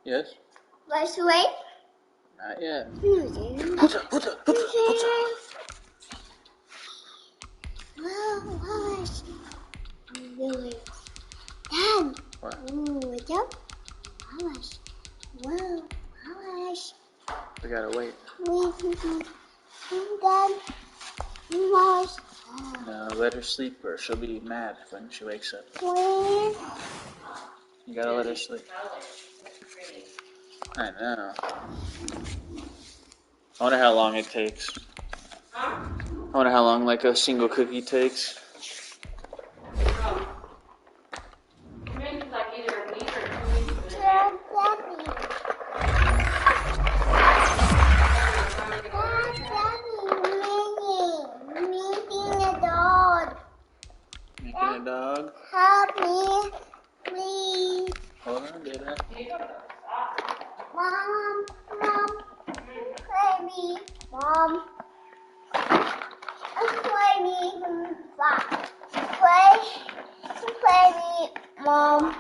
Yes? Let's wait. Not yet. What's up? Whoa, Wallace. Dad. What? What's up? Wallace. Whoa, Wallace. We gotta wait. Dad. Wallace. No, let her sleep or she'll be mad when she wakes up. Please. You gotta let her sleep. I know. I wonder how long it takes. I wonder how long like a single cookie takes. Making a dog? Help me, please. Hold on, Dada. Mom, play me. Mom, play me. Play me, Mom.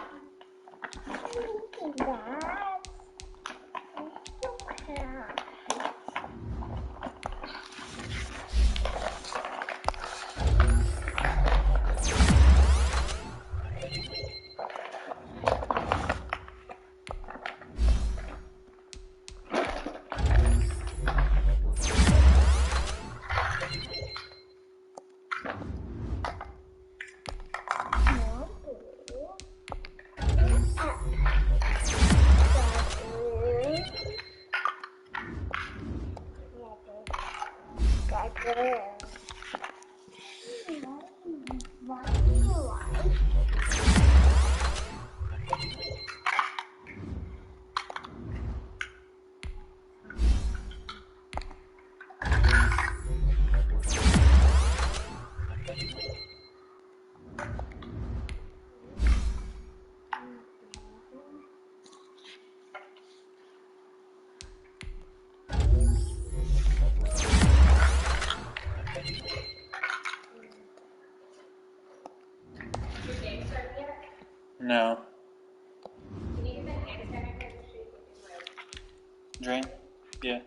No. Drain? Yeah.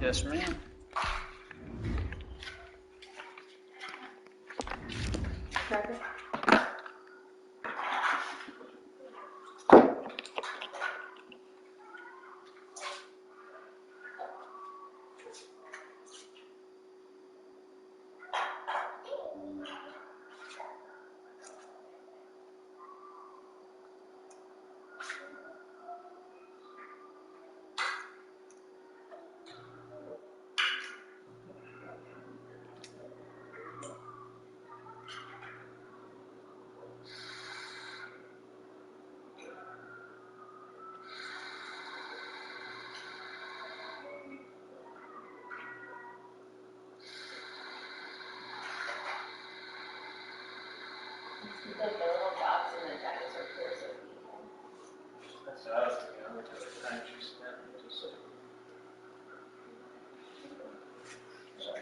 Yes, ma'am. The little dots and the dinosaur pose. That's what I was thinking. I'm looking at the country snap. Sorry.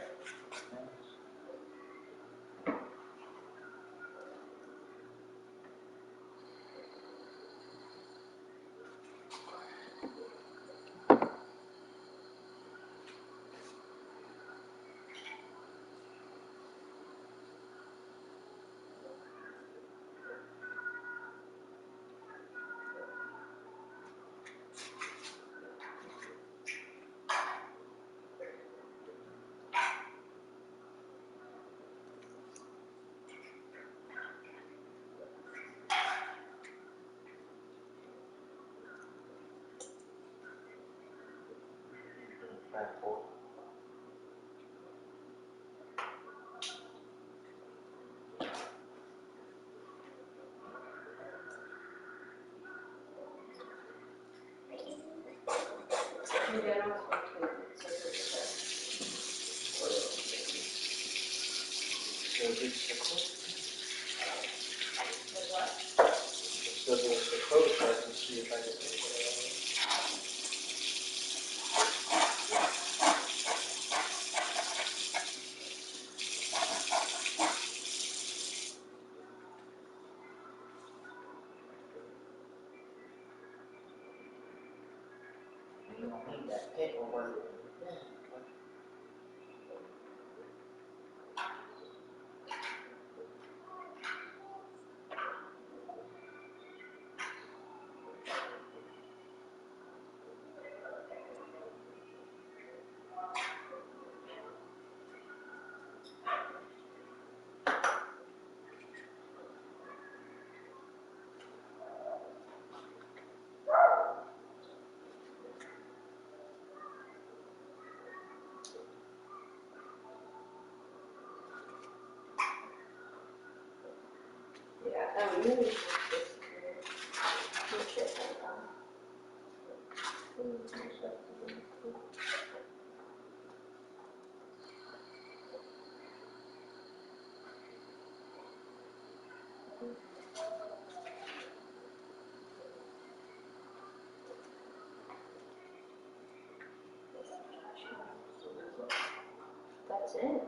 That's it.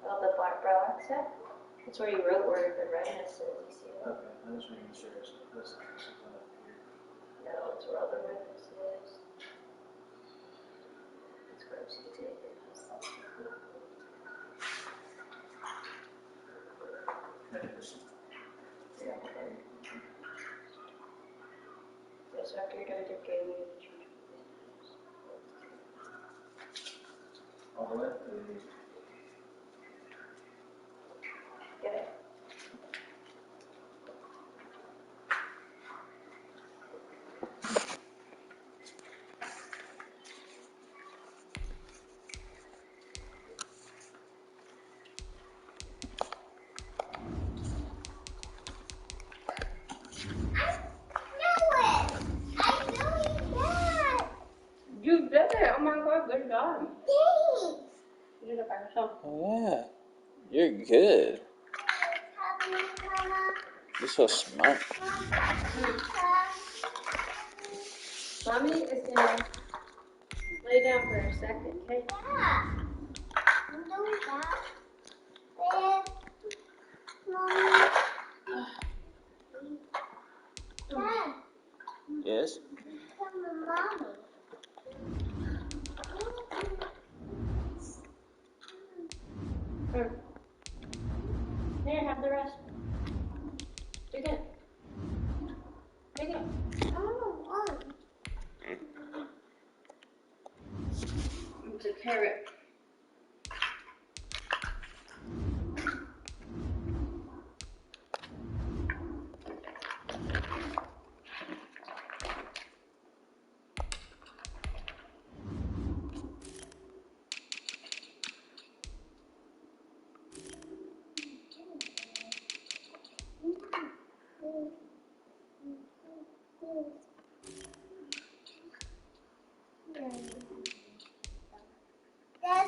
Oh, the black brown set? That's where you wrote where the redness is. You see that? Okay, I'm just making sure it's this something up here. No, it's where all the redness is. It's gross to take. Yeah. Yes, after you're done with your game, All the way? get it? You did it! Oh my god, good job. Thanks. You did it by yourself. Oh yeah, you're good. You're so smart. Mommy is gonna lay down for a second, okay? Yeah. I'm doing that. Mommy. Dad, Yes. come to mommy. Here, have the rest. Take it. Take it. I don't want. It's a carrot. Dad,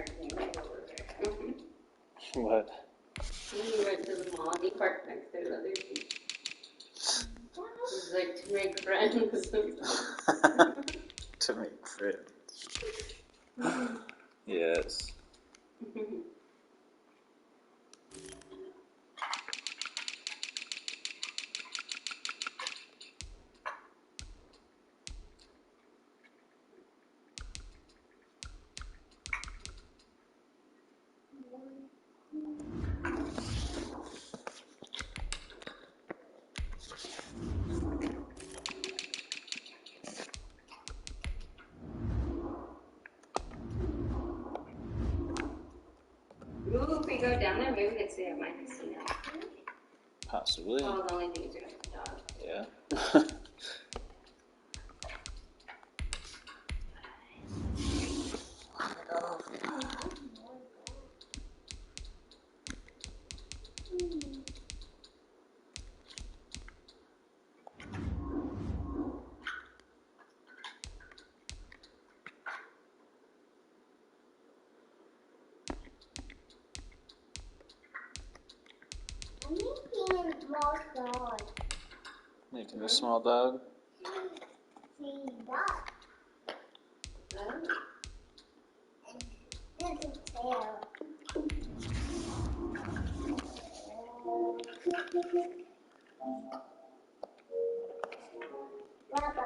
parked next over there. What? We went to the mall and he parked next to the other seat. It's like to make friends. To make friends. Yes. Ooh, if we go down there, maybe we could stay at my casino. Possibly. Oh, the only thing is you're gonna have dogs. Yeah. I'm making a small dog. Making a small dog. See that? Oh. And this is tail. Baba.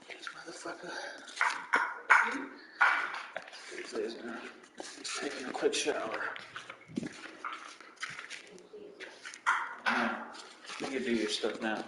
This motherfucker. He's taking a quick shower. You can do your stuff now.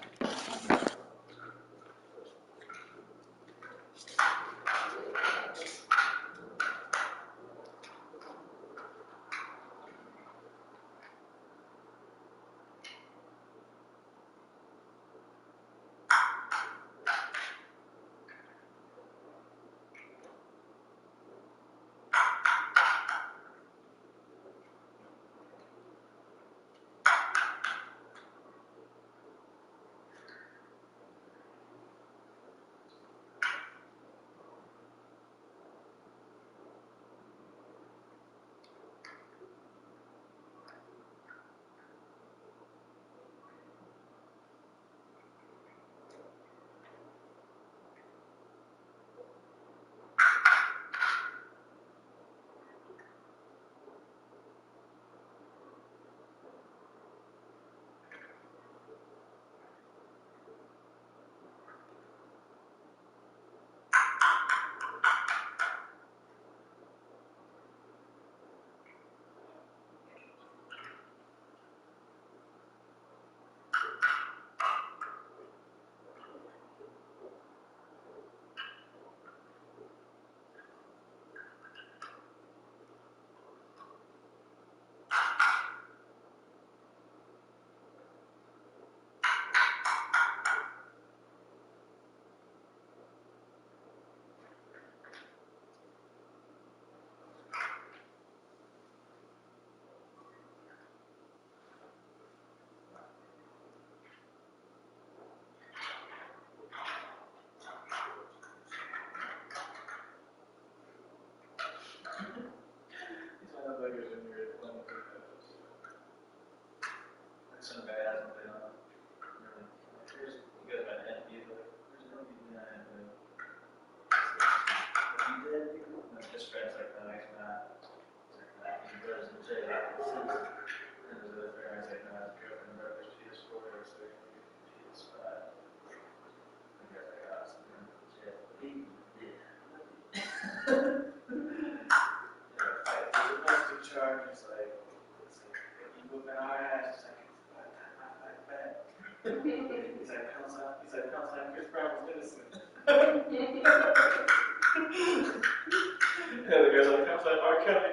Yeah, the guy's like, how's that R. Kelly?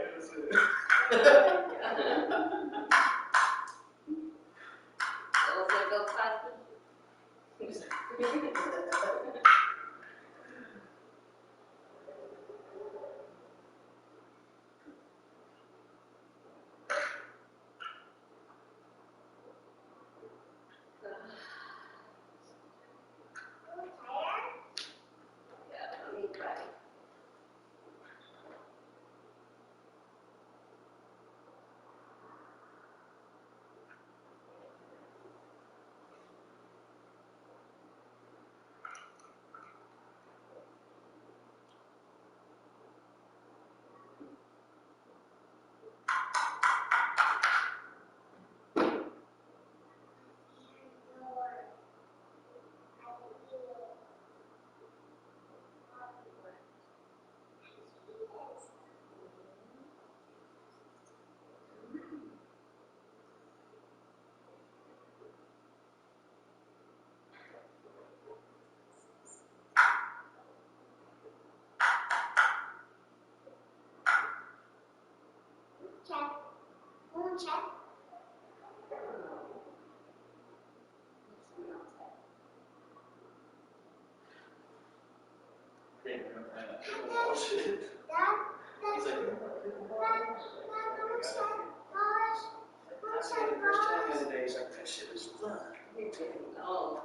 Also go past Yeah, let me try. Check. One check. He's like, he's like, that shit is fun. You're getting old.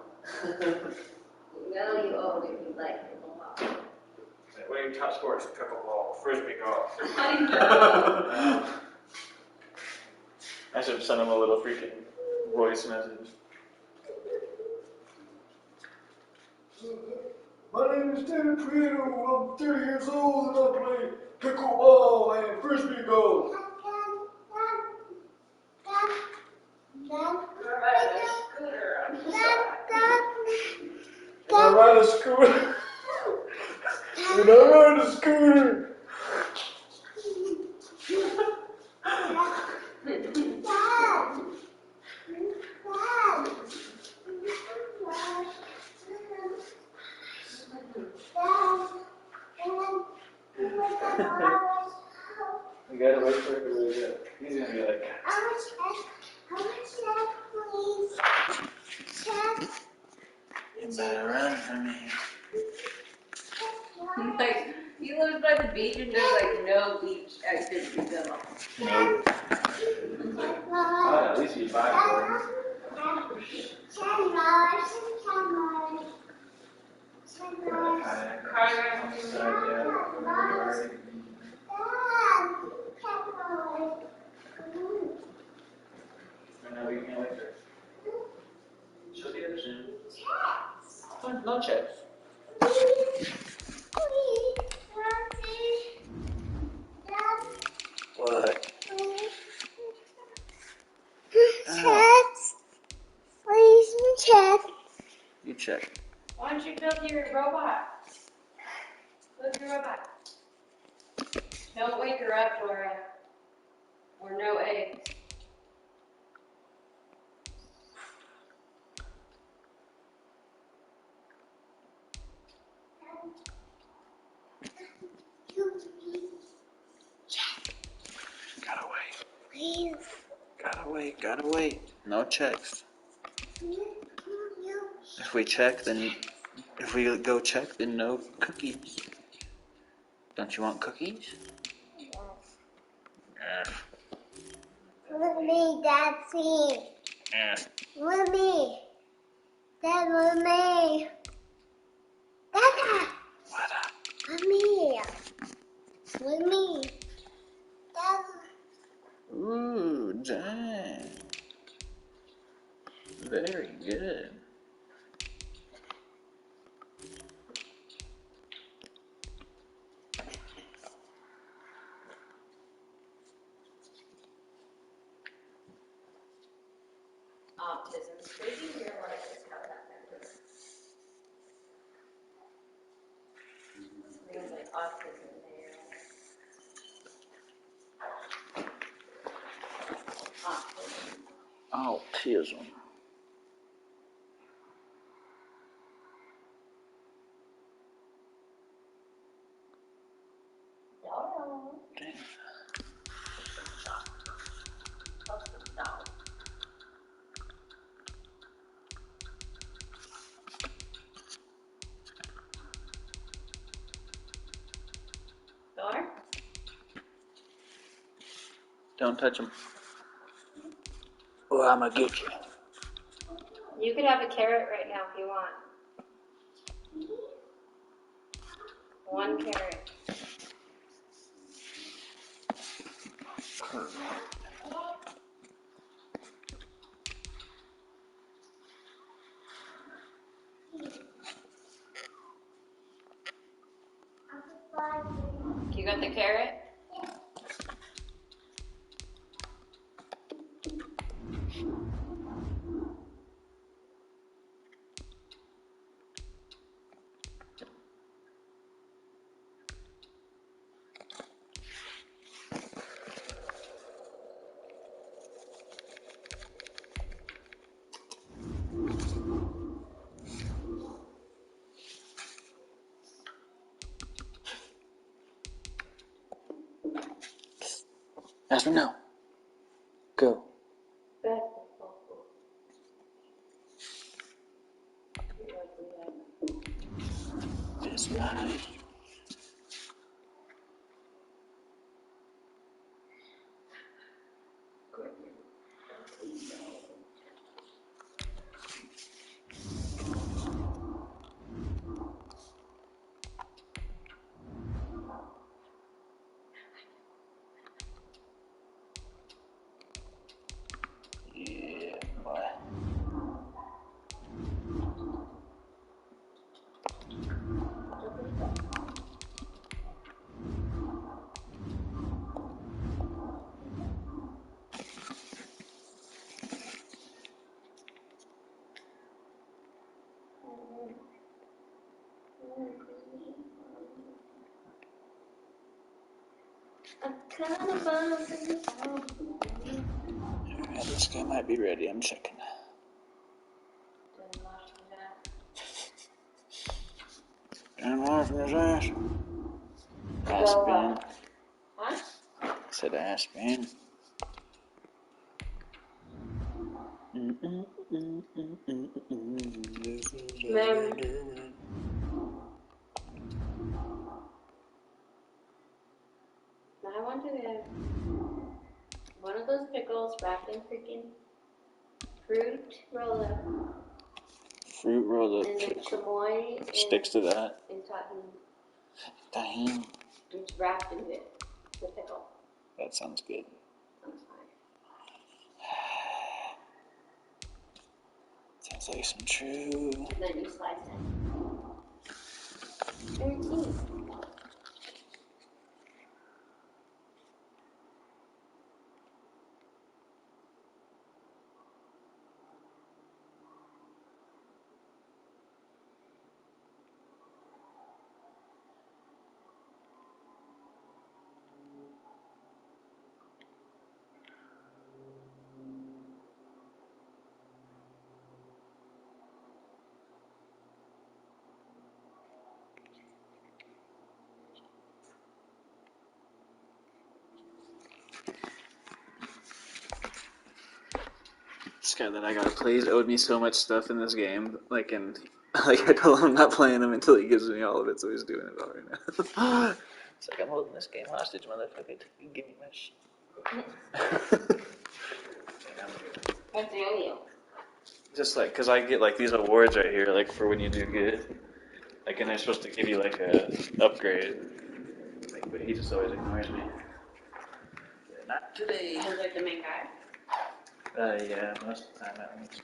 Now you old if you like pickleball. What are your top sports? Pickleball, frisbee golf. I know. I should send him a little freaking voice message. My name is David Prieto. I'm 30 years old and I play pickleball and frisbee golf. You're riding a scooter. I'm sorry. And I ride a scooter. And I ride a scooter. We gotta wait for it to wake up. He's gonna be like, How much check, please? Check. you better run from me. Like, he lives by the beach and there's like no beach activities at all. Nope. Oh, at least you buy for him. We can't wait for it. She'll be there soon. No checks. What? Checks. Please, check. You check. Why don't you build your robot? Build your robot. Don't wake her up, Dora. Or no eggs. Gotta wait. Please. Gotta wait. No checks. If we check, then if we go check, then no cookies. Don't you want cookies? With me, Daddy. With me. Dad, with me. Dada. What up? With me. With me. Dad. Ooh, dang. Very good. Autism. Did you realize it's how that happens? Things like autism there. Autism. Door? Don't touch him. Or I'm gonna get you. You could have a carrot right now if you want. 1 carrot. You got the carrot? Ask me now. Go. This night. Yeah, boy. Yeah, this guy might be ready. I'm checking. And laughing his ass. Aspen. Huh? Said Aspen. I want to get one of those pickles wrapped in freaking fruit roll-up. Fruit roll up. And then chamoy and Sticks to that. And tahini. Tahini. It's wrapped in it. The pickle. That sounds good. Sounds fine. Sounds like some true. And then you slice it. Very teeny. This guy that I gotta play, he's owed me so much stuff in this game. Like, I told him I'm not playing him until he gives me all of it, so he's doing it all right now. It's like, I'm holding this game hostage, motherfucker. You give me my shit. What's the you? Just like, cause I get like these awards right here, like for when you do good. Like, and they're supposed to give you like a upgrade. Like, but he just always ignores me. Not today. Sounds like the main guy. Yeah, most of the time at least.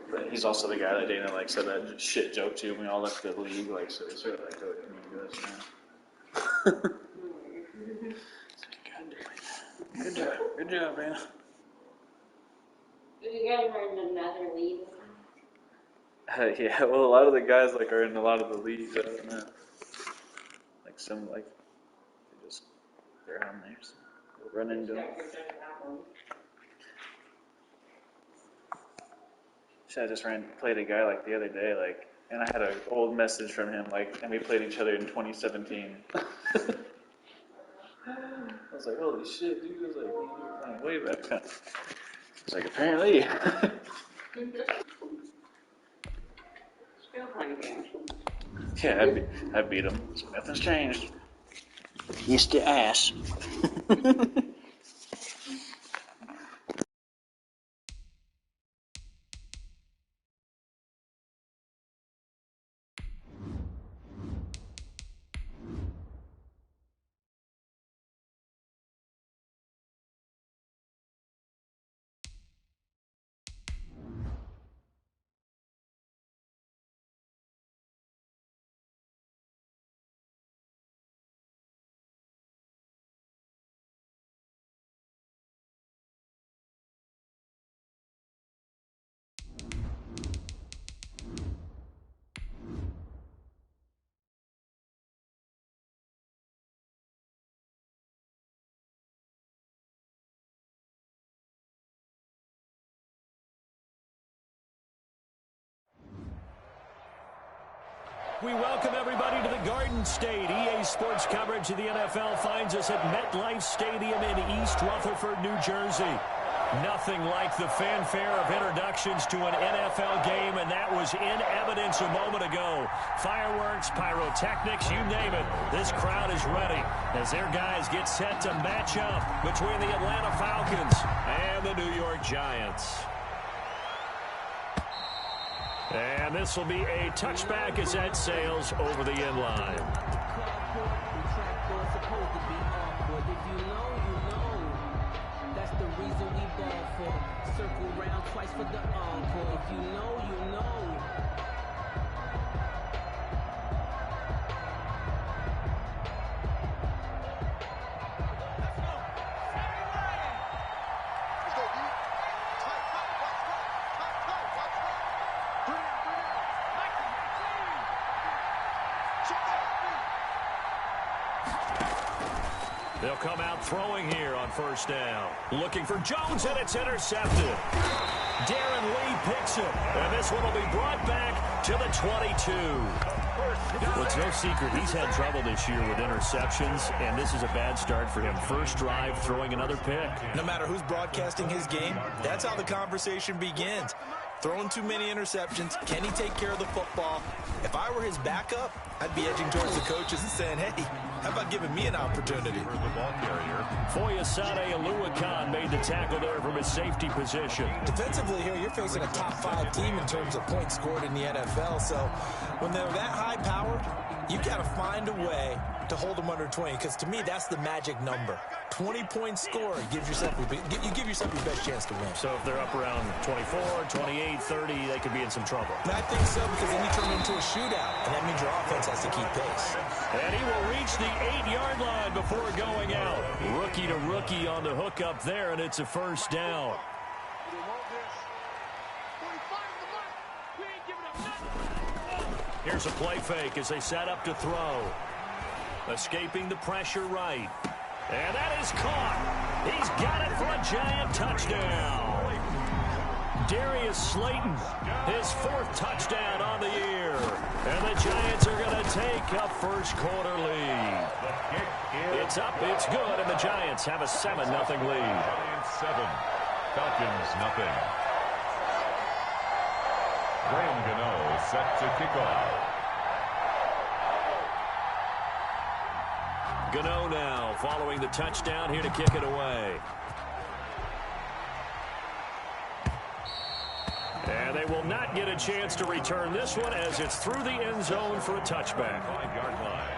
But he's also the guy that Dana like said that shit joke to when we all left the league, like, so he's sort of like, oh, you need to do this now. Good job. Good job, man. You guys are in another league. Yeah, well, a lot of the guys like are in a lot of the leagues. I don't know. Like some like they're on there. So we'll run into them. So I just played a guy like the other day, like, and I had an old message from him, like, and we played each other in 2017. I was like, holy shit, dude. I was like, you were playing way back then. It's like, apparently. Still playing games. Yeah, I beat him. So nothing's changed. He's the ass. We welcome everybody to the Garden State. EA Sports coverage of the NFL finds us at MetLife Stadium in East Rutherford, New Jersey. Nothing like the fanfare of introductions to an NFL game, and that was in evidence a moment ago. Fireworks, pyrotechnics, you name it. This crowd is ready as their guys get set to match up between the Atlanta Falcons and the New York Giants. And this will be a touchback as that sails over the end line. That's the reason we ball for. Circle round twice for the encore. If you know, you know. They'll come out throwing here on first down. Looking for Jones, and it's intercepted. Darren Lee picks it, and this one will be brought back to the 22. Well, it's no secret he's had trouble this year with interceptions, and this is a bad start for him. First drive, throwing another pick. No matter who's broadcasting his game, that's how the conversation begins. Throwing too many interceptions. Can he take care of the football? If I were his backup, I'd be edging towards the coaches and saying, hey, how about giving me an opportunity? Foyesade Aluakan made the tackle there from his safety position. Defensively here, you're facing a top-5 team in terms of points scored in the NFL. So when they're that high-powered, you've got to find a way to hold them under 20, because to me, that's the magic number. 20-point score gives yourself you give yourself your best chance to win. So if they're up around 24, 28, 30, they could be in some trouble. And I think so, because then you turn it into a shootout, and that means your offense has to keep pace. And he will reach the 8-yard line before going out. Rookie to rookie on the hook up there, and it's a first down. Here's a play fake as they set up to throw. Escaping the pressure right. And that is caught. He's got it for a Giant touchdown. Darius Slayton, his 4th touchdown on the year. And the Giants are going to take a first quarter lead. It's up, it's good, and the Giants have a 7-0 lead. Giants 7, Falcons nothing. Graham Gano set to kick off. Gano now following the touchdown here to kick it away. And they will not get a chance to return this one as it's through the end zone for a touchback. 5-yard line.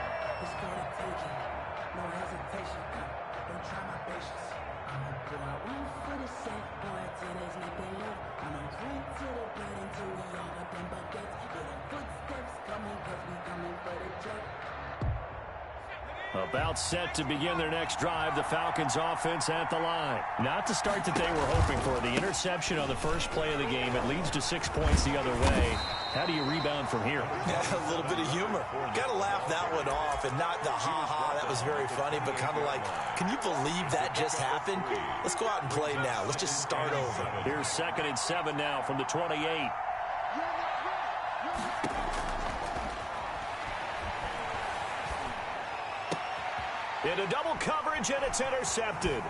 About set to begin their next drive, the Falcons offense at the line. Not the start that they were hoping for. The interception on the first play of the game, it leads to 6 points the other way. How do you rebound from here? Yeah, a little bit of humor. Got to laugh that one off, and not the ha-ha, that was very funny, but kind of like, can you believe that just happened? Let's go out and play now. Let's just start over. Here's 2nd and 7 now from the 28. Into double coverage, and it's intercepted.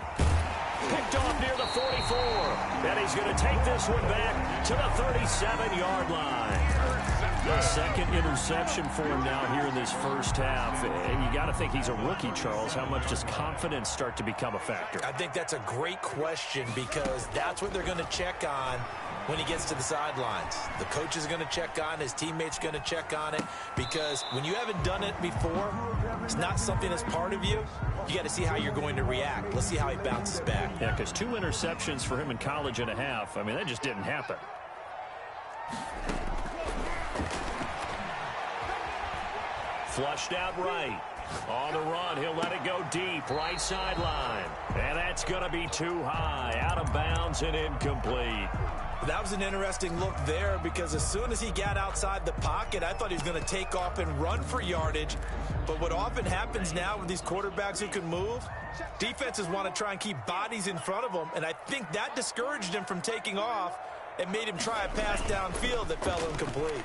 Picked off near the 44. And he's going to take this one back to the 37-yard line. The second interception for him now here in this first half. And you got to think he's a rookie, Charles. How much does confidence start to become a factor? I think that's a great question because that's what they're going to check on when he gets to the sidelines. The coach is going to check on, his teammates going to check on it, because when you haven't done it before, it's not something that's part of you. You got to see how you're going to react. Let's see how he bounces back. Yeah, because 2 interceptions for him in college and a half. I mean, that just didn't happen. Flushed out right. On the run, he'll let it go deep, right sideline. And that's going to be too high, out of bounds and incomplete. That was an interesting look there because as soon as he got outside the pocket, I thought he was going to take off and run for yardage. But what often happens now with these quarterbacks who can move, defenses want to try and keep bodies in front of them, and I think that discouraged him from taking off and made him try a pass downfield that fell incomplete.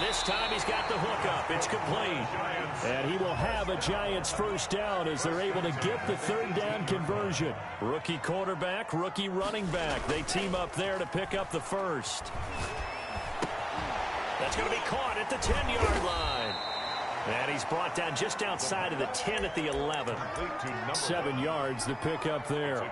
This time he's got the hook up. It's complete. And he will have a Giants first down as they're able to get the third down conversion. Rookie quarterback, rookie running back. They team up there to pick up the first. That's going to be caught at the 10-yard line. And he's brought down just outside of the 10 at the 11. 7 yards to pick up there.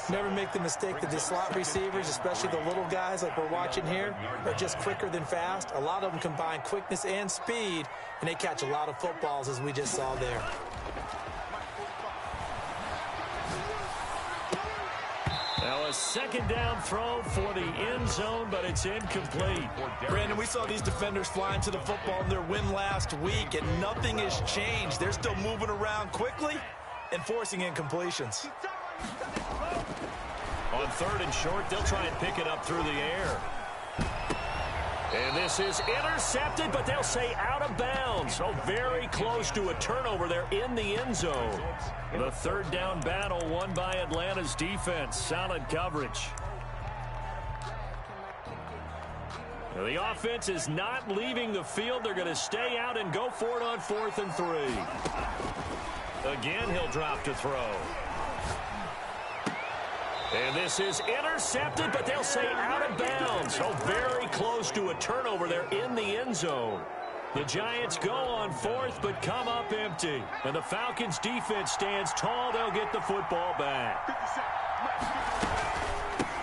Never make the mistake that the slot receivers, especially the little guys like we're watching here, are just quicker than fast. A lot of them combine quickness and speed, and they catch a lot of footballs as we just saw there. Now a second down throw for the end zone, but it's incomplete. Brandon, we saw these defenders flying to the football in their win last week, and nothing has changed. They're still moving around quickly and forcing incompletions. On third and short, they'll try and pick it up through the air. And this is intercepted, but they'll say out of bounds. So very close to a turnover there in the end zone. The third down battle won by Atlanta's defense. Solid coverage. The offense is not leaving the field. They're going to stay out and go for it on 4th and 3. Again, he'll drop to throw. And this is intercepted, but they'll say out of bounds. So very close to a turnover there in the end zone. The Giants go on 4th, but come up empty. And the Falcons' defense stands tall. They'll get the football back.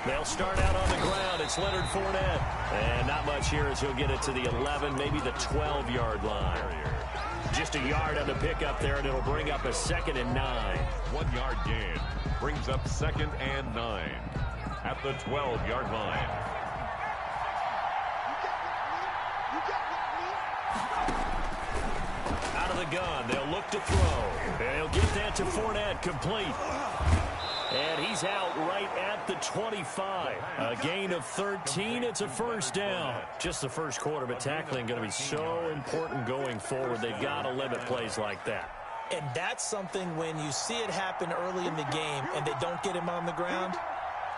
They'll start out on the ground. It's Leonard Fournette. And not much here as he'll get it to the 11, maybe the 12-yard line. Just a yard on the pickup there, and it'll bring up a 2nd and 9. 1 yard gain. Brings up 2nd and 9 at the 12-yard line. Out of the gun, they'll look to throw. And he'll get that to Fournette, complete. And he's out right at the 25. A gain of 13. It's a first down. Just the first quarter, but tackling going to be so important going forward. They've got to limit plays like that. And that's something when you see it happen early in the game and they don't get him on the ground,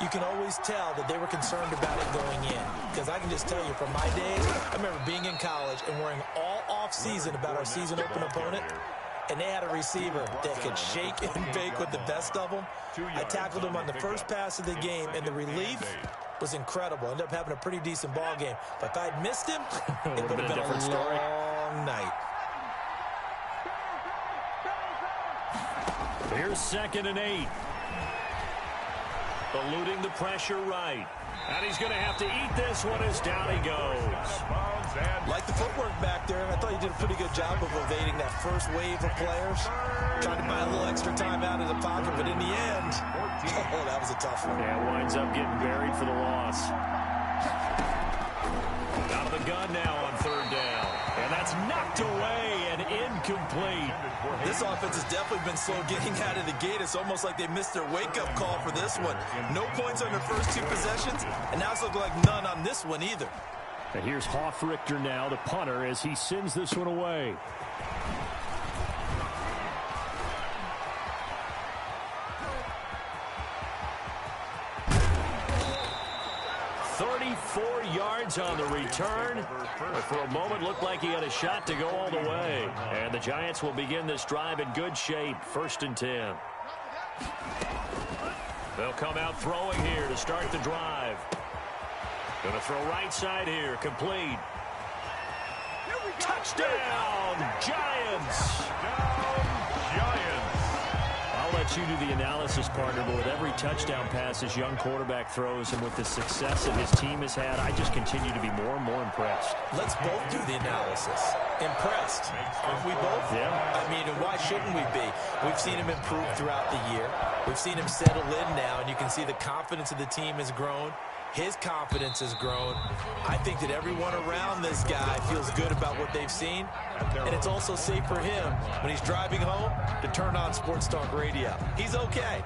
you can always tell that they were concerned about it going in. Because I can just tell you from my days, I remember being in college and worrying all off-season about our season open opponent. And they had a receiver that could shake and bake with the best of them. I tackled him on the first pass of the game, and the relief was incredible. Ended up having a pretty decent ball game. But if I'd missed him, it would have been a long night. Here's 2nd and 8. Eluding the pressure right. And he's going to have to eat this one as down he goes. Like the footwork back there, and I thought he did a pretty good job of evading that first wave of players. Trying to buy a little extra time out of the pocket, but in the end, oh, that was a tough one. Yeah, winds up getting buried for the loss. Out of the gun now on 3rd down. And that's knocked away and incomplete. This offense has definitely been slow getting out of the gate. It's almost like they missed their wake-up call for this one. No points on their first 2 possessions, and now it's looking like none on this one either. And here's Hoffrichter now, the punter, as he sends this one away. 34 yards on the return. But for a moment, looked like he had a shot to go all the way. And the Giants will begin this drive in good shape. 1st and 10. They'll come out throwing here to start the drive. Going to throw right side here. Complete. Touchdown, Giants! I'll let you do the analysis, partner, but with every touchdown pass this young quarterback throws and with the success that his team has had, I just continue to be more and more impressed. Let's both do the analysis. Impressed. Aren't we both? Yeah. I mean, and why shouldn't we be? We've seen him improve throughout the year. We've seen him settle in now, and you can see the confidence of the team has grown. His confidence has grown. I think that everyone around this guy feels good about what they've seen. And it's also safe for him when he's driving home to turn on Sports Talk Radio. He's okay.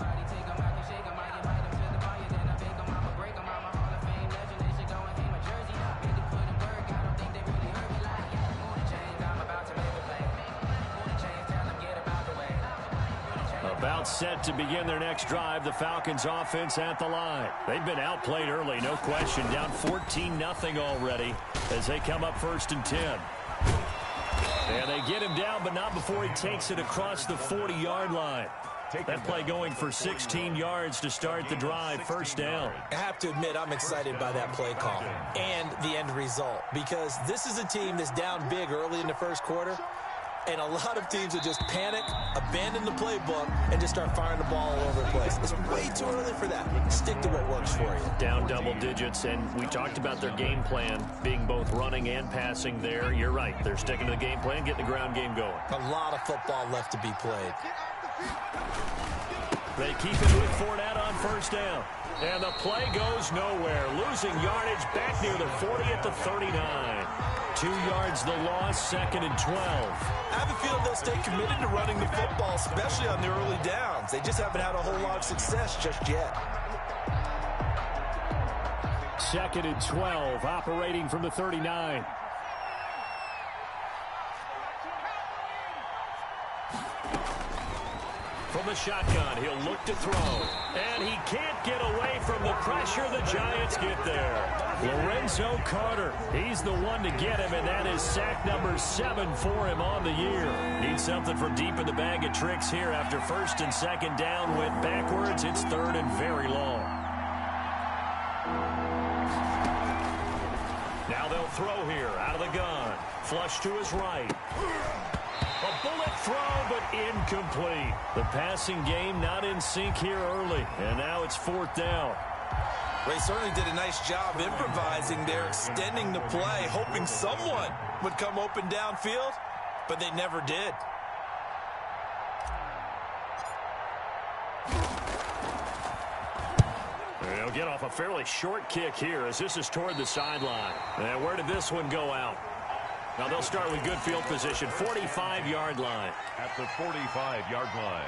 About set to begin their next drive, the Falcons offense at the line. They've been outplayed early, no question. Down 14-0 already as they come up 1st and 10. And they get him down, but not before he takes it across the 40-yard line. That play going for 16 yards to start the drive. 1st down. I have to admit, I'm excited by that play call and the end result, because this is a team that's down big early in the 1st quarter. And a lot of teams will just panic, abandon the playbook, and just start firing the ball all over the place. It's way too early for that. Stick to what works for you. Down double digits, and we talked about their game plan being both running and passing there. You're right. They're sticking to the game plan, getting the ground game going. A lot of football left to be played. They keep it with Fournette on 1st down. And the play goes nowhere. Losing yardage back near the 40 at the 39. 2 yards the loss, 2nd and 12. I have a feeling they'll stay committed to running the football, especially on the early downs. They just haven't had a whole lot of success just yet. 2nd and 12, operating from the 39. From the shotgun, he'll look to throw. And he can't get away from the pressure. The Giants get there. Lorenzo Carter, he's the one to get him, and that is sack number 7 for him on the year. Needs something from deep in the bag of tricks here after 1st and 2nd down. Went backwards. It's 3rd and very long. Now they'll throw here out of the gun. Flush to his right. A bullet throw, but incomplete. The passing game not in sync here early, and now it's 4th down. They certainly did a nice job improvising there, extending the play, hoping someone would come open downfield, but they never did. They'll get off a fairly short kick here as this is toward the sideline. And where did this one go out? Now they'll start with good field position, 45-yard line. At the 45-yard line.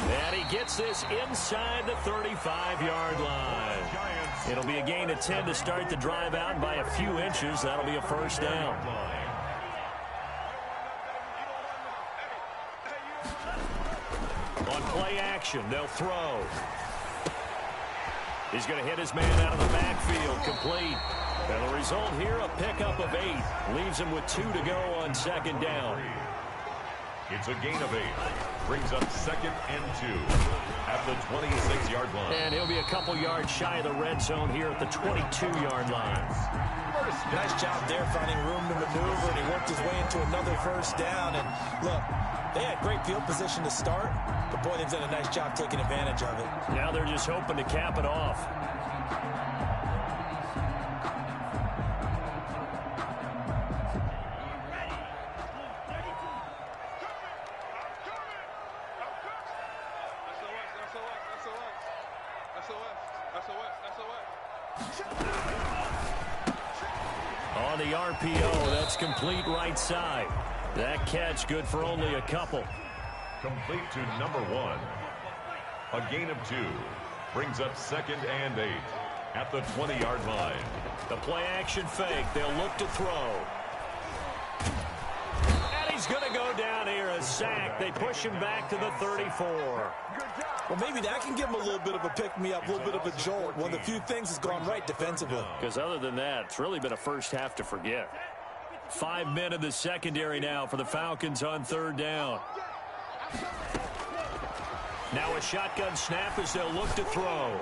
And he gets this inside the 35-yard line. It'll be a gain of 10 to start the drive out by a few inches. That'll be a 1st down. On play action, they'll throw. He's going to hit his man out of the backfield, complete. And the result here, a pickup of 8. Leaves him with 2 to go on 2nd down. It's a gain of 8. Brings up 2nd and 2 at the 26-yard line. And he'll be a couple yards shy of the red zone here at the 22-yard line. Nice job there finding room to maneuver, and he worked his way into another 1st down. And look, they had great field position to start, but boy, they've done a nice job taking advantage of it. Now they're just hoping to cap it off. On the RPO, that's complete right side. That catch good for only a couple. Complete to number 1. A gain of 2. Brings up 2nd and 8. at the 20-yard line. The play action fake. They'll look to throw. And he's going to go down here. A sack. They push him back to the 34. Well, maybe that can give him a little bit of a pick-me-up, a little bit of a jolt. One of the few things that's gone right defensively. Because other than that, it's really been a first half to forget. 5 men in the secondary now for the Falcons on third down. Now a shotgun snap as they'll look to throw.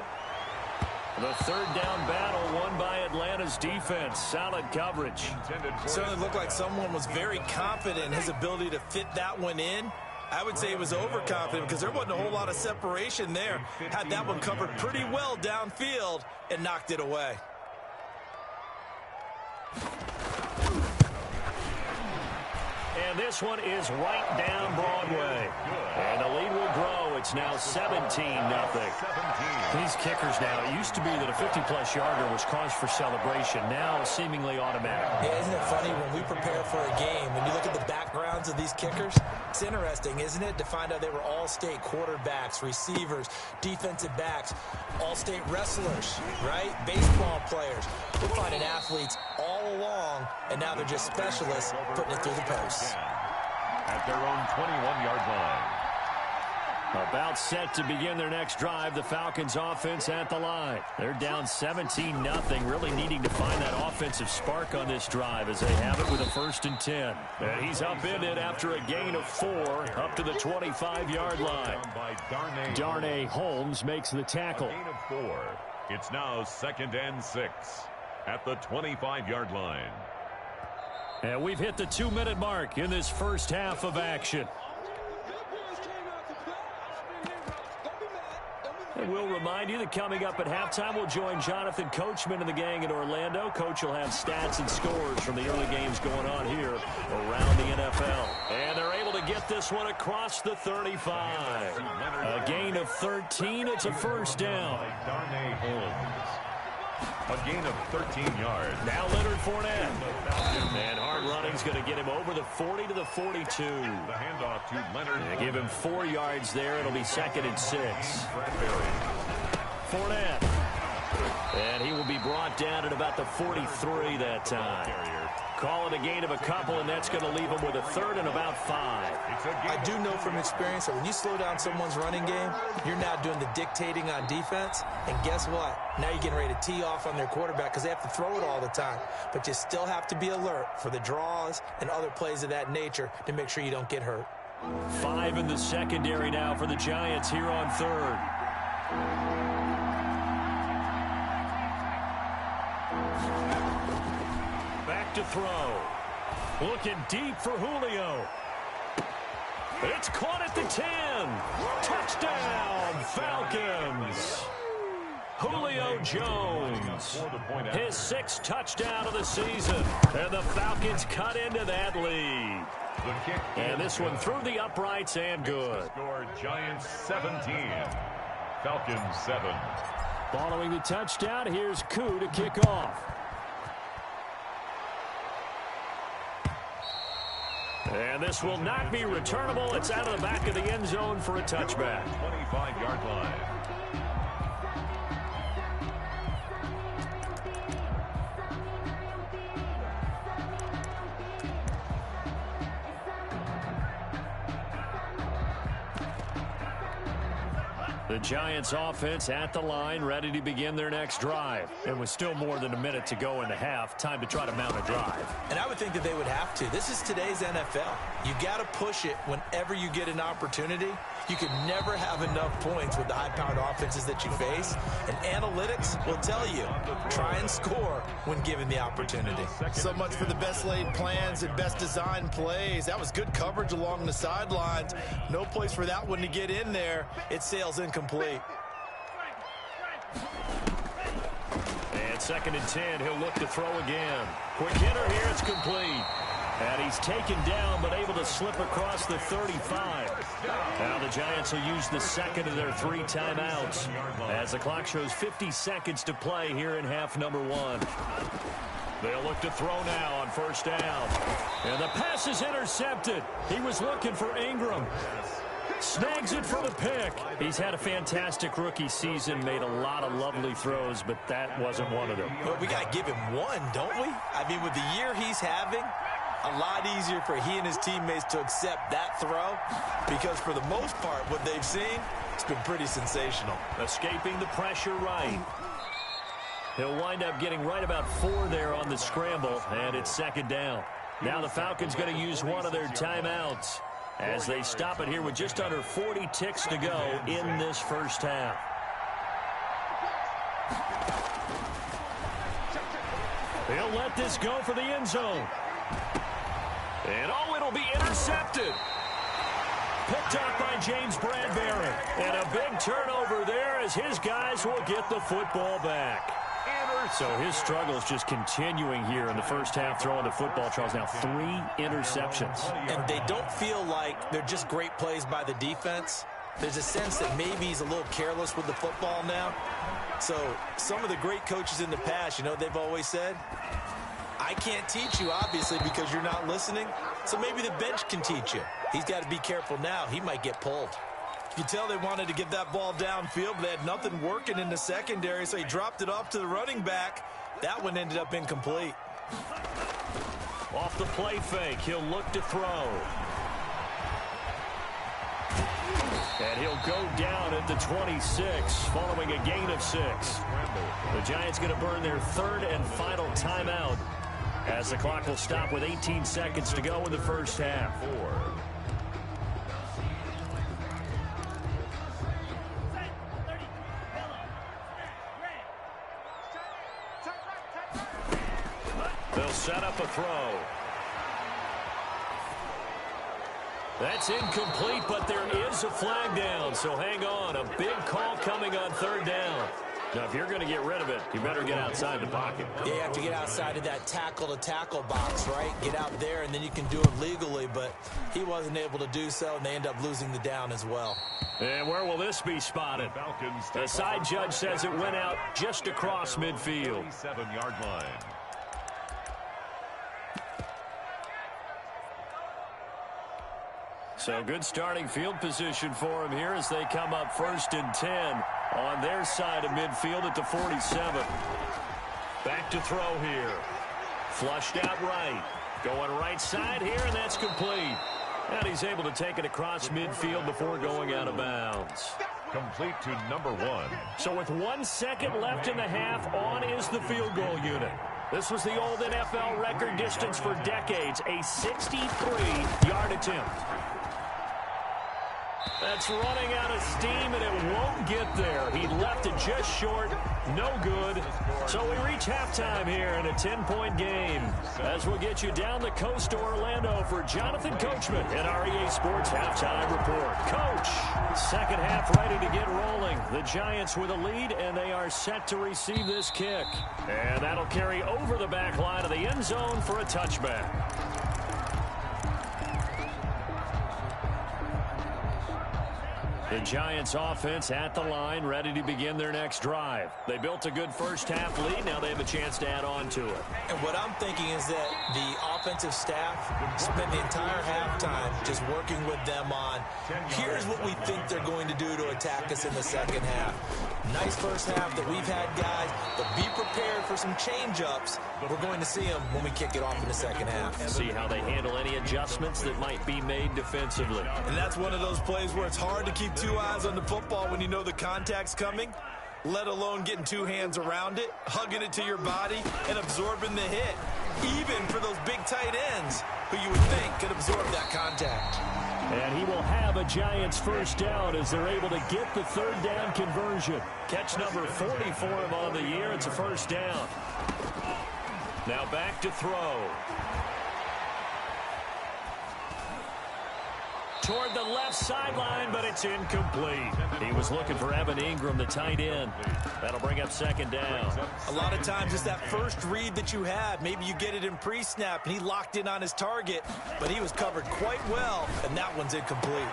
The third down battle won by Atlanta's defense. Solid coverage. Certainly looked like someone was very confident in his ability to fit that one in. I would say he was overconfident because there wasn't a whole lot of separation there. Had that one covered pretty well downfield and knocked it away. And this one is right down Broadway. And the lead will grow. It's now 17-0. These kickers now, it used to be that a 50-plus yarder was cause for celebration. Now seemingly automatic. Yeah, isn't it funny when we prepare for a game, when you look at the backgrounds of these kickers, it's interesting, isn't it, to find out they were all-state quarterbacks, receivers, defensive backs, all-state wrestlers, right? Baseball players. We're finding athletes all along, and now they're just specialists putting it through the posts. At their own 21-yard line. About set to begin their next drive, the Falcons offense at the line. They're down 17-0, really needing to find that offensive spark on this drive as they have it with a 1st and 10. And he's upended after a gain of 4 up to the 25-yard line. Darnay Holmes makes the tackle. Gain of 4. It's now 2nd and 6 at the 25-yard line. And we've hit the 2-minute mark in this first half of action. And we'll remind you that coming up at halftime, we'll join Jonathan Coachman and the gang in Orlando. Coach will have stats and scores from the early games going on here around the NFL. And they're able to get this one across the 35. A gain of 13. It's a first down. Darnay Holmes. A gain of 13 yards. Now Leonard Fournette. And hard running's going to get him over the 40 to the 42. The handoff to Leonard. They give him 4 yards there. It'll be 2nd and 6. Fournette. And he will be brought down at about the 43 that time. Call it a gain of a couple, and that's going to leave him with a 3rd and about 5. I do know from experience that when you slow down someone's running game, you're now doing the dictating on defense. And guess what? Now you're getting ready to tee off on their quarterback because they have to throw it all the time. But you still have to be alert for the draws and other plays of that nature to make sure you don't get hurt. 5 in the secondary now for the Giants here on 3rd. To throw. Looking deep for Julio. It's caught at the 10. Touchdown, Falcons. Julio Jones. His 6th touchdown of the season. And the Falcons cut into that lead. And this one through the uprights and good. Score Giants 17. Falcons 7. Following the touchdown, here's Koo to kick off. And this will not be returnable. It's out of the back of the end zone for a touchback. 25-yard line. The Giants offense at the line, ready to begin their next drive. And with still more than a minute to go in the half, time to try to mount a drive. And I would think that they would have to. This is today's NFL. You got to push it whenever you get an opportunity. You can never have enough points with the high-powered offenses that you face. And analytics will tell you, try and score when given the opportunity. So much for the best laid plans and best designed plays. That was good coverage along the sidelines. No place for that one to get in there. It sails incomplete. And 2nd and 10, he'll look to throw again. Quick hitter here, it's complete. And he's taken down, but able to slip across the 35. Now the Giants will use the 2nd of their 3 timeouts as the clock shows 50 seconds to play here in half number 1. They'll look to throw now on 1st down. And the pass is intercepted. He was looking for Ingram. Snags it for the pick. He's had a fantastic rookie season, made a lot of lovely throws, but that wasn't one of them. But we got to give him one, don't we? I mean, with the year he's having, a lot easier for he and his teammates to accept that throw because for the most part, what they've seen, it's been pretty sensational. Escaping the pressure right. He'll wind up getting right about 4 there on the scramble, and it's second down. Now the Falcons going to use one of their timeouts as they stop it here with just under 40 ticks to go in this first half. He'll let this go for the end zone. And oh, it'll be intercepted. Picked up by James Bradbury. And a big turnover there as his guys will get the football back. So his struggles just continuing here in the first half throwing the football. Charles, now 3 interceptions. And they don't feel like they're just great plays by the defense. There's a sense that maybe he's a little careless with the football now. So some of the great coaches in the past, you know, they've always said, I can't teach you, obviously, because you're not listening. So maybe the bench can teach you. He's got to be careful now. He might get pulled. You tell they wanted to get that ball downfield, but they had nothing working in the secondary, so he dropped it off to the running back. That one ended up incomplete. Off the play fake, he'll look to throw. And he'll go down at the 26, following a gain of 6. The Giants going to burn their 3rd and final timeout as the clock will stop with 18 seconds to go in the first half. They'll set up a throw. That's incomplete, but there is a flag down, so hang on. A big call coming on 3rd down. Now, if you're going to get rid of it, you better get outside the pocket. Yeah, you have to get outside of that tackle-to-tackle box, right? Get out there, and then you can do it legally, but he wasn't able to do so, and they end up losing the down as well. And where will this be spotted? The side judge says it went out just across midfield. 7-yard line. So good starting field position for him here as they come up 1st and 10 on their side of midfield at the 47. Back to throw here. Flushed out right. Going right side here, and that's complete. And he's able to take it across midfield before going out of bounds. Complete to number 1. So with 1 second left in the half, on is the field goal unit. This was the old NFL record distance for decades, a 63-yard attempt. That's running out of steam, and it won't get there. He left it just short. No good. So we reach halftime here in a 10-point game. As we'll get you down the coast to Orlando for Jonathan Coachman at our EA Sports Halftime Report. Coach, second half ready to get rolling. The Giants with a lead, and they are set to receive this kick. And that'll carry over the back line of the end zone for a touchback. The Giants offense at the line, ready to begin their next drive. They built a good first half lead. Now they have a chance to add on to it. And what I'm thinking is that the offensive staff spent the entire halftime just working with them on, here's what we think they're going to do to attack us in the second half. Nice first half that we've had, guys, but be prepared for some change-ups. We're going to see them when we kick it off in the second half. See how they handle any adjustments that might be made defensively. And that's one of those plays where it's hard to keep 2 eyes on the football when you know the contact's coming, let alone getting 2 hands around it, hugging it to your body, and absorbing the hit. Even for those big tight ends who you would think could absorb that contact. And he will have a Giants first down as they're able to get the 3rd down conversion. Catch number 40 for him on the year. It's a first down. Now back to throw. Toward the left sideline, but it's incomplete. He was looking for Evan Ingram, the tight end. That'll bring up 2nd down. A lot of times it's that first read that you have. Maybe you get it in pre-snap, and he locked in on his target, but he was covered quite well, and that one's incomplete.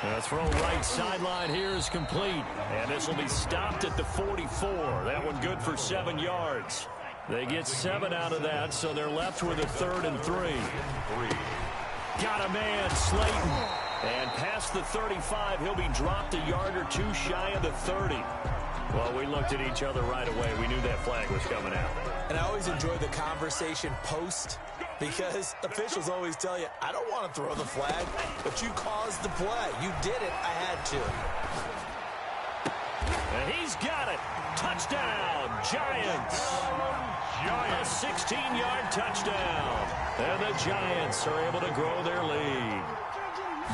The throw right sideline here is complete, and this will be stopped at the 44. That one good for 7 yards. They get 7 out of that, so they're left with a 3rd and 3. Got a man, Slayton. And past the 35, he'll be dropped a yard or two shy of the 30. Well, we looked at each other right away. We knew that flag was coming out. And I always enjoy the conversation post because officials always tell you, I don't want to throw the flag, but you caused the play. You did it. I had to. And he's got it. Touchdown, Giants. A 16-yard touchdown. And the Giants are able to grow their lead.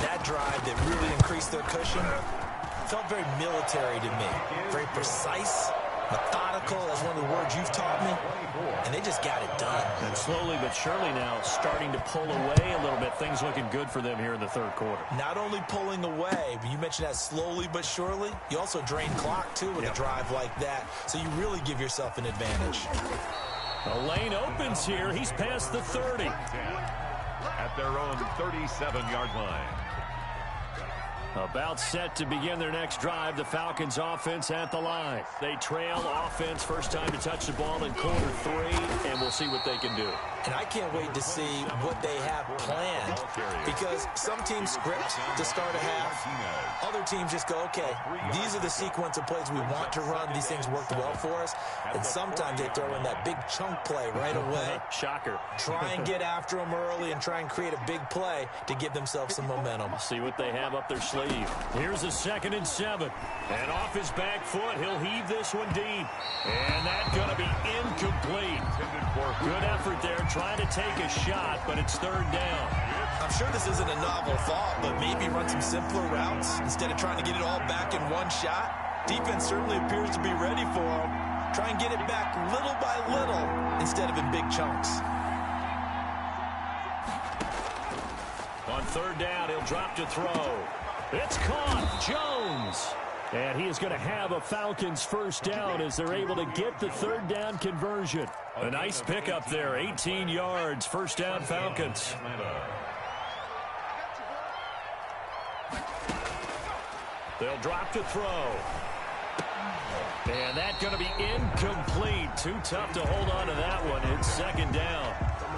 That drive that really increased their cushion felt very military to me. Very precise, methodical. That's one of the words you've taught me. And they just got it done. And slowly but surely now starting to pull away a little bit. Things looking good for them here in the third quarter. Not only pulling away, but you mentioned that slowly but surely. You also drain clock, too, with a drive like that. So you really give yourself an advantage. The lane opens here. He's past the 30. At their own 37-yard line. About set to begin their next drive. The Falcons offense at the line. They trail offense. First time to touch the ball in quarter 3, and we'll see what they can do. And I can't wait to see what they have planned because some teams script to start a half. Other teams just go, okay, these are the sequence of plays we want to run. These things worked well for us. And sometimes they throw in that big chunk play right away. Shocker. Try and get after them early and try and create a big play to give themselves some momentum. See what they have up their sleeve. Here's a 2nd and 7. And off his back foot, he'll heave this one deep. And that's going to be incomplete. Good effort there, trying to take a shot, but it's 3rd down. I'm sure this isn't a novel thought, but maybe run some simpler routes instead of trying to get it all back in one shot. Defense certainly appears to be ready for him. Try and get it back little by little instead of in big chunks. On 3rd down, he'll drop to throw. It's caught. Jones. And he is going to have a Falcons first down as they're able to get the 3rd down conversion. A nice pickup there, 18 yards, first down Falcons. They'll drop to throw. And that's going to be incomplete. Too tough to hold on to that one. It's 2nd down.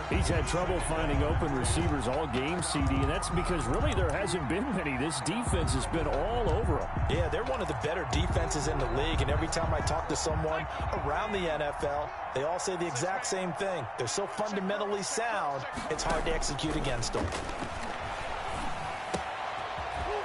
He's had trouble finding open receivers all game, CD, and that's because really there hasn't been many. This defense has been all over him. Yeah, they're one of the better defenses in the league, and every time I talk to someone around the NFL, they all say the exact same thing. They're so fundamentally sound, it's hard to execute against them.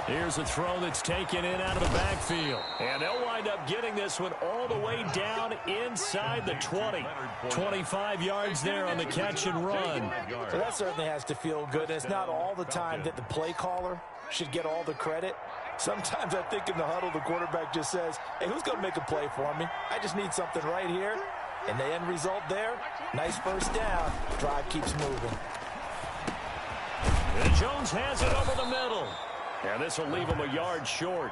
Here's a throw that's taken in out of the backfield. And they'll wind up getting this one all the way down inside the 20. 25 yards there on the catch and run. So that certainly has to feel good. And it's not all the time that the play caller should get all the credit. Sometimes I think in the huddle, the quarterback just says, hey, who's going to make a play for me? I just need something right here. And the end result there, nice first down. Drive keeps moving. And Jones has it over the middle. And this will leave him a yard short.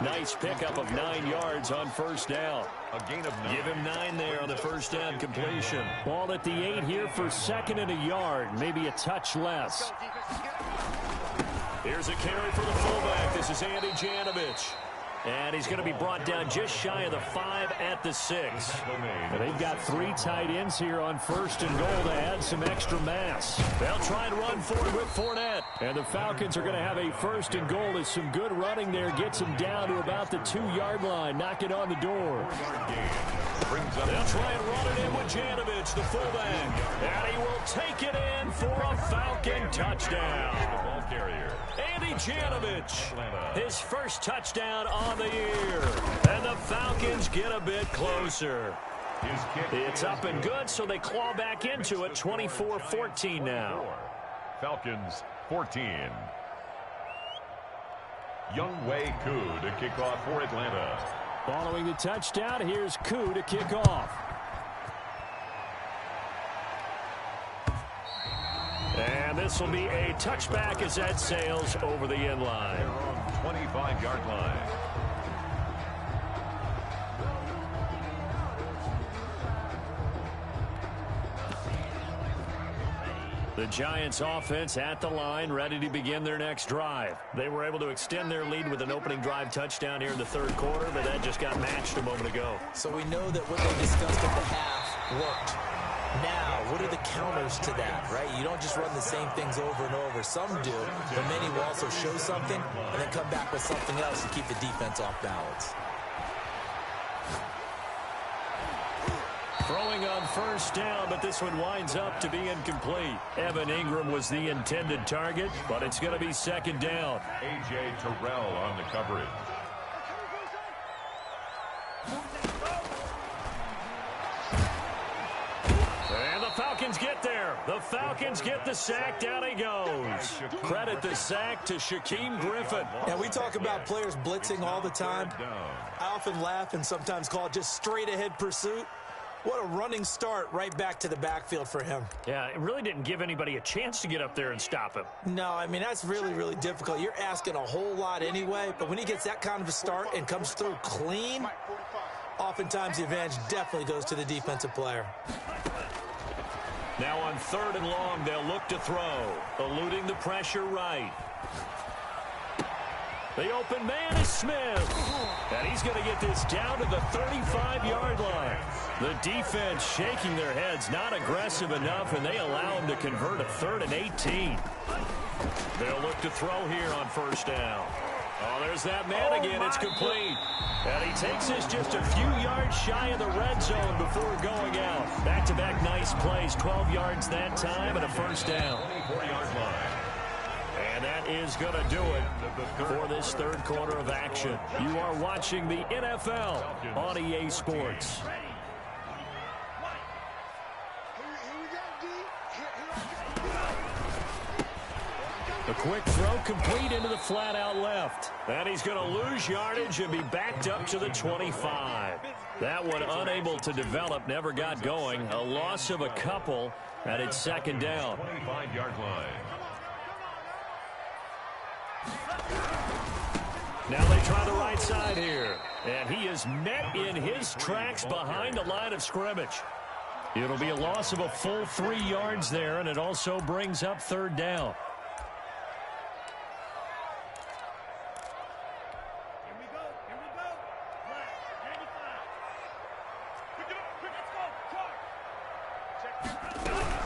Nice pickup of 9 yards on first down. A gain of 9. Give him 9 there on the first down completion. Ball at the 8 here for 2nd and a yard. Maybe a touch less. Here's a carry for the fullback. This is Andy Janovich. And he's going to be brought down just shy of the 5 at the 6. And they've got 3 tight ends here on 1st and goal to add some extra mass. They'll try and run forward with Fournette. And the Falcons are going to have a 1st and goal as some good running there gets them down to about the 2-yard line. Knock it on the door. They'll try and run it in with Janovich, the fullback. And he will take it in for a Falcon touchdown. Ball carrier. Andy Janovich, his first touchdown on the year. And the Falcons get a bit closer. It's up and good, so they claw back into it, 24-14 now. Falcons 14. Younghoe Koo to kick off for Atlanta. Following the touchdown, here's Koo to kick off. And this will be a touchback as that sails over the end line. They're on 25-yard line. The Giants offense at the line, ready to begin their next drive. They were able to extend their lead with an opening drive touchdown here in the 3rd quarter, but that just got matched a moment ago. So we know that what they discussed at the half worked. Now, What are the counters to that, right? You don't just run the same things over and over. Some do, but many will also show something and then come back with something else to keep the defense off balance. Throwing on first down, but this one winds up to be incomplete. Evan Ingram was the intended target, but it's going to be second down. A.J. Terrell on the coverage. And the Falcons get there. The Falcons get the sack. Down he goes. Credit the sack to Shaquem Griffin. Now, we talk about players blitzing all the time. I often laugh and sometimes call it just straight-ahead pursuit. What a running start right back to the backfield for him. Yeah, it really didn't give anybody a chance to get up there and stop him. No, I mean, that's really, really difficult. You're asking a whole lot anyway, but when he gets that kind of a start and comes through clean, oftentimes the advantage definitely goes to the defensive player. Now on 3rd and long, they'll look to throw, eluding the pressure right. The open man is Smith. And he's going to get this down to the 35-yard line. The defense shaking their heads, not aggressive enough, and they allow him to convert a 3rd and 18. They'll look to throw here on first down. Oh, there's that man again. It's complete. And he takes this just a few yards shy of the red zone before going out. Back-to-back nice plays, 12 yards that time and a first down. 24-yard line. And that is going to do it for this third quarter of action. You are watching the NFL on EA Sports. The quick throw complete into the flat out left. And he's going to lose yardage and be backed up to the 25. That one unable to develop, never got going. A loss of a couple, and it's second down. 25-yard line. Now they try the right side here. And he is met in his tracks behind the line of scrimmage. It'll be a loss of a full 3 yards there, and it also brings up third down.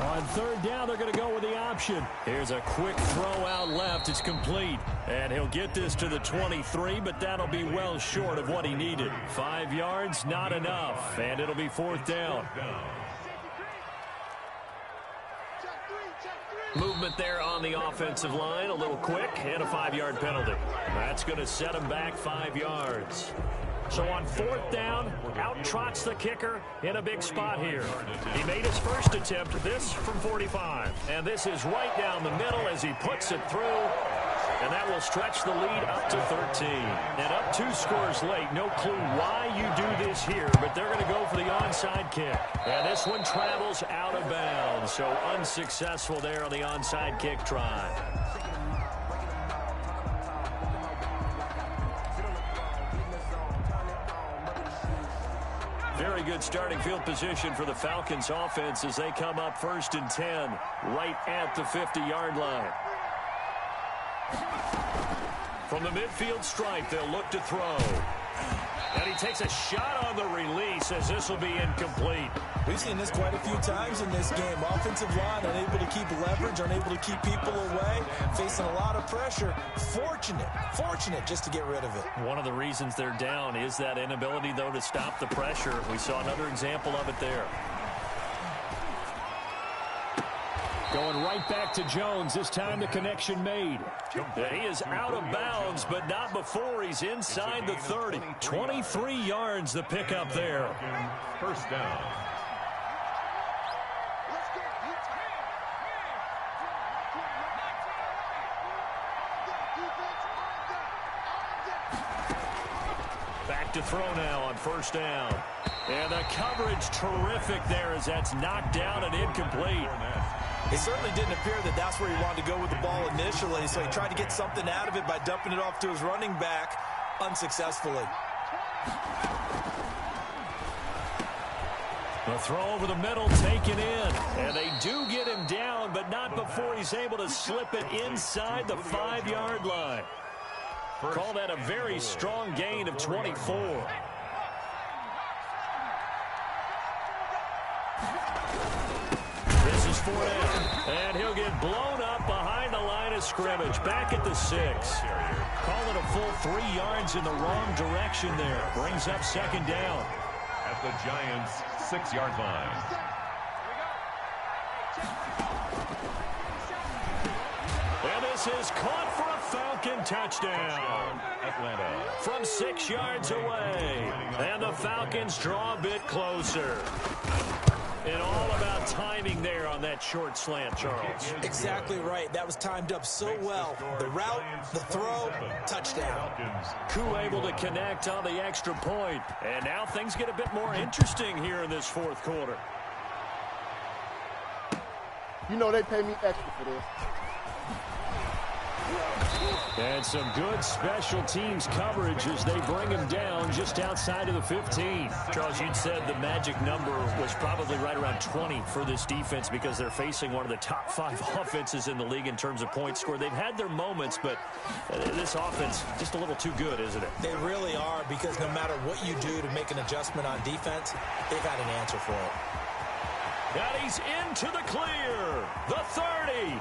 On third down, they're going to go with the option. Here's a quick throw out left. It's complete. And he'll get this to the 23, but that'll be well short of what he needed. 5 yards, not enough. And it'll be fourth down. Movement there on the offensive line. A little quick and a 5-yard penalty. That's going to set him back 5 yards. So on fourth down, out trots the kicker in a big spot here. He made his first attempt, this from 45. And this is right down the middle as he puts it through. And that will stretch the lead up to 13. And up 2 scores late. No clue why you do this here, but they're going to go for the onside kick. And this one travels out of bounds. So unsuccessful there on the onside kick try. Very good starting field position for the Falcons offense as they come up 1st and 10 right at the 50-yard line. From the midfield stripe, they'll look to throw. And he takes a shot on the release as this will be incomplete. We've seen this quite a few times in this game. Offensive line unable to keep leverage, unable to keep people away, facing a lot of pressure. Fortunate just to get rid of it. One of the reasons they're down is that inability, though, to stop the pressure. We saw another example of it there. Going right back to Jones. This time the connection made. He is out of bounds, but not before he's inside the 30. 23 yards the pickup there. First down. Back to throw now on first down. And the coverage terrific there as that's knocked down and incomplete. It certainly didn't appear that that's where he wanted to go with the ball initially, so he tried to get something out of it by dumping it off to his running back unsuccessfully. The throw over the middle taken in. And they do get him down, but not before he's able to slip it inside the 5-yard line. Call that a very strong gain of 24. is Fournette. And he'll get blown up behind the line of scrimmage. Back at the 6. Call it a full 3 yards in the wrong direction there. Brings up second down. At the Giants' 6-yard line. And this is caught for a Falcon touchdown. Atlanta. From 6 yards away. And the Falcons draw a bit closer. And all about timing there on that short slant, Charles. Exactly right. That was timed up so well. The route, the throw, touchdown. Koo able to connect on the extra point. And now things get a bit more interesting here in this fourth quarter. You know they pay me extra for this. And some good special teams coverage as they bring him down just outside of the 15. Charles, you'd said the magic number was probably right around 20 for this defense because they're facing one of the top 5 offenses in the league in terms of points scored. They've had their moments, but this offense just a little too good, isn't it? They really are, because no matter what you do to make an adjustment on defense, they've got an answer for it. And he's into the clear. The 30.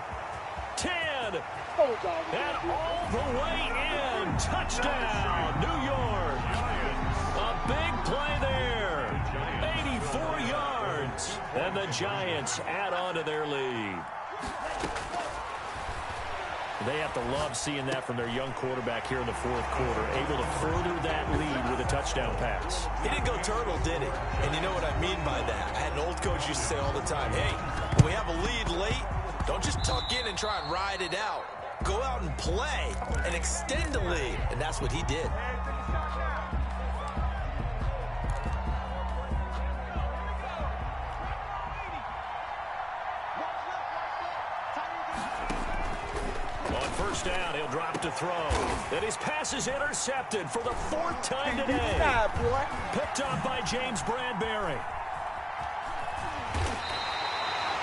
10. And all the way in. Touchdown, New York. A big play there. 84 yards. And the Giants add on to their lead. They have to love seeing that from their young quarterback here in the fourth quarter, able to further that lead with a touchdown pass. He didn't go turtle, did he? And you know what I mean by that. I had an old coach used to say all the time, hey, when we have a lead late, don't just tuck in and try and ride it out. Go out and play and extend the lead. And that's what he did. On first down, he'll drop to throw. And his pass is intercepted for the 4th time today. Picked up by James Bradbury.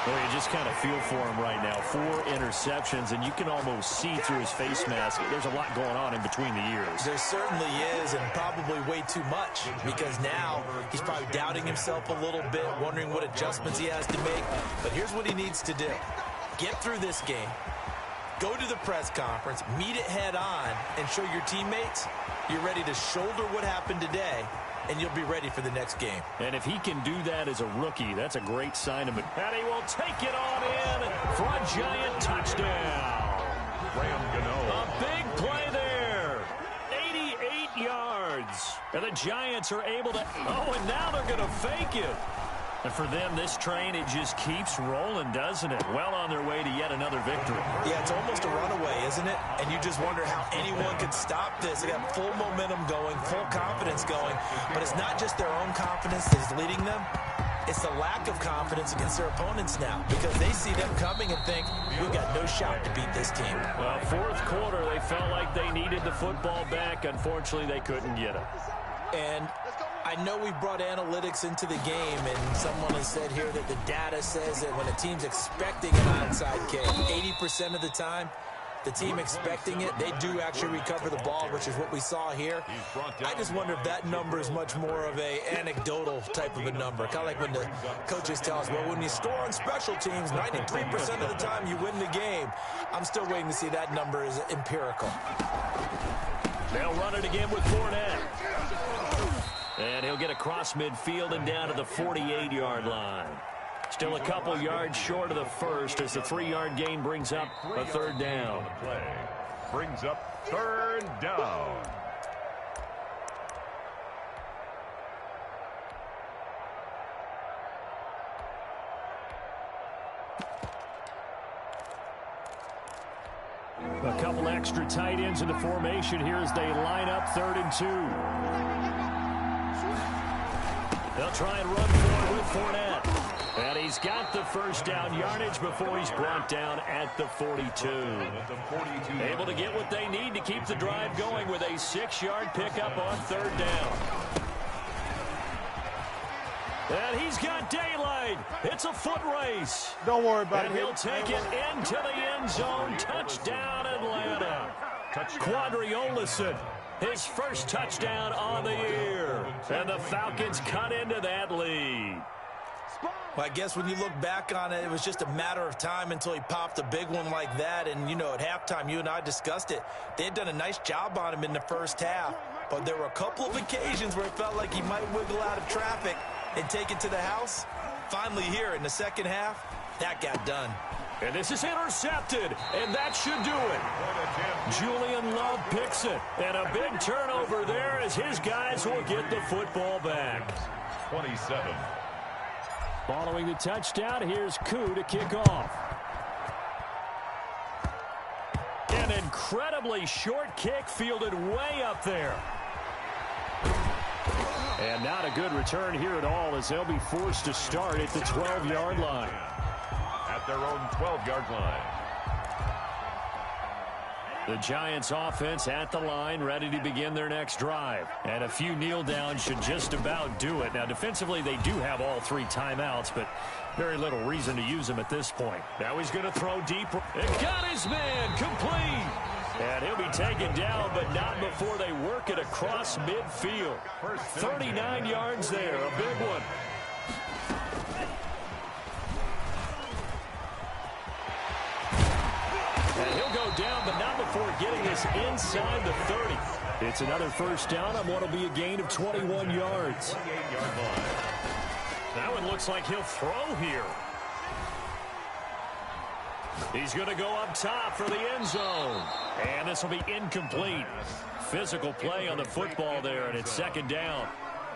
Well, you just kind of feel for him right now. 4 interceptions, and you can almost see through his face mask. There's a lot going on in between the ears. There certainly is, and probably way too much, because now he's probably doubting himself a little bit, wondering what adjustments he has to make. But here's what he needs to do. Get through this game. Go to the press conference, meet it head on, and show your teammates you're ready to shoulder what happened today, and you'll be ready for the next game. And if he can do that as a rookie, that's a great sign of it. And he will take it on in for a Giant touchdown. A big play there. 88 yards. And the Giants are able to... Oh, and now they're going to fake it. And for them, this train, it just keeps rolling, doesn't it? Well on their way to yet another victory. Yeah, it's almost a runaway, isn't it? And you just wonder how anyone could stop this. They got full momentum going, full confidence going. But it's not just their own confidence that's leading them. It's the lack of confidence against their opponents now, because they see them coming and think, we've got no shot to beat this team. Well, fourth quarter, they felt like they needed the football back. Unfortunately, they couldn't get it. And I know we brought analytics into the game, and someone has said here that the data says that when a team's expecting an onside kick, 80% of the time, the team expecting it, they do actually recover the ball, which is what we saw here. I just wonder if that number is much more of a anecdotal type of a number. Kind of like when the coaches tell us, well, when you score on special teams, 93% of the time you win the game. I'm still waiting to see that number is empirical. They'll run it again with Fournette. And he'll get across midfield and down to the 48-yard line. Still a couple yards short of the first as the 3-yard gain brings up a 3rd down. Brings up 3rd down. A couple extra tight ends in the formation here as they line up 3rd and 2. They'll try and run for it with Fournette. And he's got the first down yardage before he's brought down at the 42. Able to get what they need to keep the drive going with a 6-yard pickup on 3rd down. And he's got daylight. It's a foot race. Don't worry about it. And he'll take it into the end zone. Touchdown, Atlanta. Quadri Olison, his first touchdown on the year. And the Falcons cut into that lead. Well, I guess when you look back on it, it was just a matter of time until he popped a big one like that. And, you know, at halftime, you and I discussed it. They had done a nice job on him in the first half. But there were a couple of occasions where it felt like he might wiggle out of traffic and take it to the house. Finally here in the second half, that got done. And this is intercepted, and that should do it. Julian Love picks it, and a big turnover there as his guys will get the football back. 27. Following the touchdown, here's Koo to kick off. An incredibly short kick fielded way up there. And not a good return here at all as they'll be forced to start at the 12-yard line. At their own 12-yard line. The Giants offense at the line, ready to begin their next drive. And a few kneel downs should just about do it. Now, defensively, they do have all 3 timeouts, but very little reason to use them at this point. Now he's going to throw deep. And got his man complete. And he'll be taken down, but not before they work it across midfield. 39 yards there, a big one. And he'll go down, but not before getting this inside the 30. It's another first down on what will be a gain of 21 yards. 28-yard line. That one looks like he'll throw here. He's going to go up top for the end zone. And this will be incomplete. Physical play on the football there, and it's second down.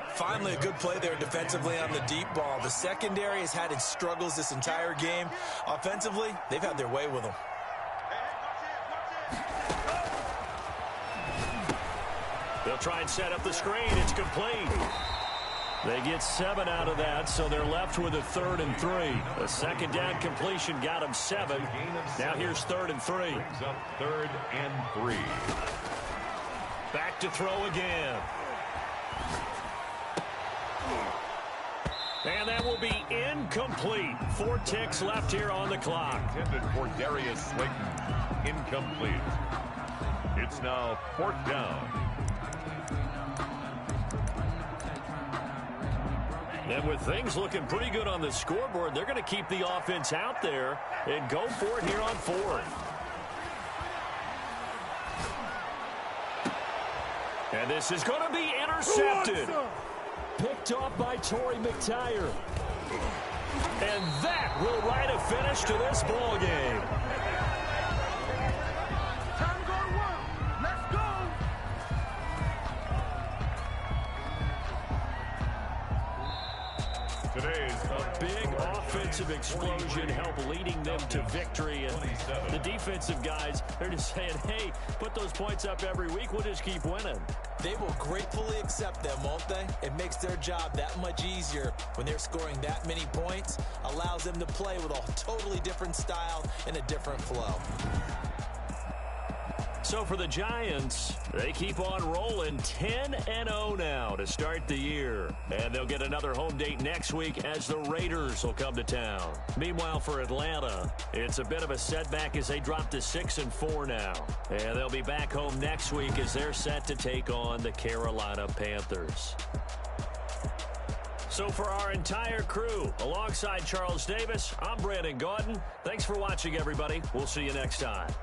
Finally, a good play there defensively on the deep ball. The secondary has had its struggles this entire game. Offensively, they've had their way with them. They'll try and set up the screen. It's complete. They get 7 out of that, so they're left with a 3rd and 3. A second down completion got them 7. Now here's 3rd and 3. Brings up 3rd and 3. Back to throw again. And that will be incomplete. 4 ticks left here on the clock. Intended for Darius Slayton. Incomplete. It's now 4th down. And with things looking pretty good on the scoreboard, they're going to keep the offense out there and go for it here on 4th. And this is going to be intercepted. Picked off by Torrey McTyer. And that will write a finish to this ball game. Time to go to work. Let's go. Today's A big offensive explosion helped leading them to victory. And the defensive guys, they're just saying, hey, put those points up every week. We'll just keep winning. They will gratefully accept them, won't they? It makes their job that much easier when they're scoring that many points. Allows them to play with a totally different style and a different flow. So for the Giants, they keep on rolling 10-0 now to start the year. And they'll get another home date next week as the Raiders will come to town. Meanwhile, for Atlanta, it's a bit of a setback as they drop to 6-4 now. And they'll be back home next week as they're set to take on the Carolina Panthers. So for our entire crew, alongside Charles Davis, I'm Brandon Gaudin. Thanks for watching, everybody. We'll see you next time.